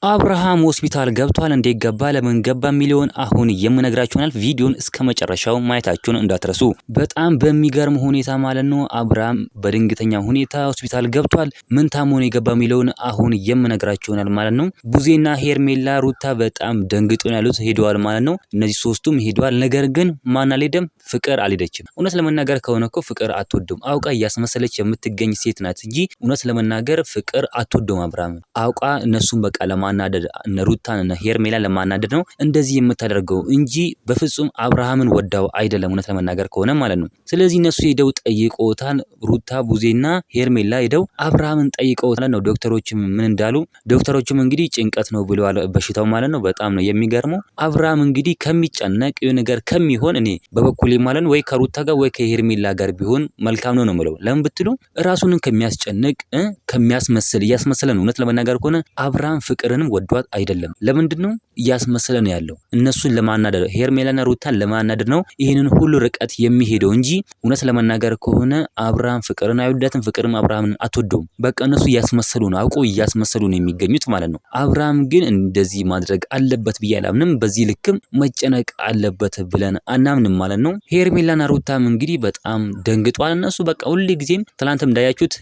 አብርሃም ሆስፒታል ገብቷል። እንዴት ገባ? ለምን ገባ? የሚለውን አሁን የምነግራችሁ ይሆናል። ቪዲዮን እስከ መጨረሻው ማየታችሁን እንዳትረሱ። በጣም በሚገርም ሁኔታ ማለት ነው አብርሃም በድንገተኛ ሁኔታ ሆስፒታል ገብቷል። ምን ታሞ ነው የገባ የሚለውን አሁን የምነግራችሁ ይሆናል ማለት ነው። ቡዜና ሄርሜላ ሩታ በጣም ደንግጦ ነው ያሉት፣ ሄደዋል ማለት ነው። እነዚህ ሶስቱም ሄደዋል። ነገር ግን ማን አልሄደም? ፍቅር አልሄደችም። እውነት ለመናገር ከሆነ እኮ ፍቅር አትወደውም። አውቃ እያስመሰለች የምትገኝ ሴት ናት እንጂ እውነት ለመናገር ፍቅር አትወደውም። አብርሃም አውቃ እነሱም በቃ ለማናደድ እነ ሩታን እነ ሄርሜላ ለማናደድ ነው እንደዚህ የምታደርገው እንጂ በፍጹም አብርሃምን ወዳው አይደለም፣ እውነት ለመናገር ከሆነ ማለት ነው። ስለዚህ እነሱ ሄደው ጠይቀውታል። ሩታ ቡዜና ሄርሜላ ሄደው አብርሃምን ጠይቀውታል ነው። ዶክተሮችም ምን እንዳሉ? ዶክተሮችም እንግዲህ ጭንቀት ነው ብለዋል፣ በሽታው ማለት ነው። በጣም ነው የሚገርመው። አብርሃም እንግዲህ ከሚጨነቅ ነገር ከሚሆን እኔ በበኩሌ ማለት ነው ወይ ከሩታ ጋር ወይ ከሄርሜላ ጋር ቢሆን መልካም ነው ነው የምለው። ለምን ብትሉ ራሱንን ከሚያስጨንቅ ከሚያስመስል እያስመሰለ ነው። እውነት ለመናገር ከሆነ አብርሃም ፍቅርንም ወዷት አይደለም። ለምንድን ነው እያስመሰለ ነው ያለው? እነሱን ለማናደድ ሄርሜላና ሩታን ለማናደድ ነው ይህንን ሁሉ ርቀት የሚሄደው እንጂ እውነት ለመናገር ከሆነ አብርሃም ፍቅርን አይወዳትም፣ ፍቅርም አብርሃምን አትወደውም። በቃ እነሱ እያስመሰሉ ነው፣ አውቆ እያስመሰሉ ነው የሚገኙት ማለት ነው። አብርሃም ግን እንደዚህ ማድረግ አለበት ብዬ አላምንም። በዚህ ልክም መጨነቅ አለበት ብለን አናምንም ማለት ነው። ሄርሜላና ሩታም እንግዲህ በጣም ደንግጧል። እነሱ በቃ ሁሉ ጊዜም ትላንትም እንዳያችሁት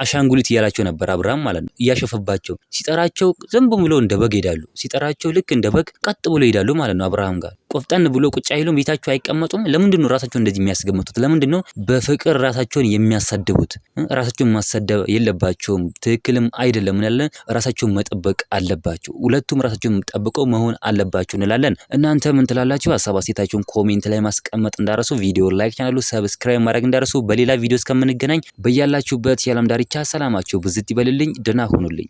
አሻንጉሊት እያላቸው ነበር አብርሃም ማለት ነው። እያሸፈባቸው ሲጠራቸው ዝም ብሎ እንደ በግ ይሄዳሉ። ሲጠራቸው ልክ እንደ በግ ቀጥ ብሎ ይሄዳሉ ማለት ነው። አብርሃም ጋር ቆፍጠን ብሎ ቁጭ አይሉም፣ ቤታቸው አይቀመጡም። ለምንድን ነው ራሳቸውን እንደዚህ የሚያስገምቱት? ለምንድን ነው በፍቅር ራሳቸውን የሚያሳድቡት? ራሳቸውን ማሰደብ የለባቸውም፣ ትክክልም አይደለም እንላለን። ራሳቸውን መጠበቅ አለባቸው። ሁለቱም ራሳቸውን ጠብቀው መሆን አለባቸው እንላለን። እናንተ ምን ትላላችሁ? ሀሳብ አስተያየታችሁን ኮሜንት ላይ ማስቀመጥ እንዳረሱ፣ ቪዲዮ ላይክ፣ ቻናሉ ሰብስክራይብ ማድረግ እንዳረሱ። በሌላ ቪዲዮ እስከምንገናኝ በያላችሁበት የዓለም ዳርቻ ሰላማችሁ ብዝት ይበልልኝ። ደህና ሁኑልኝ።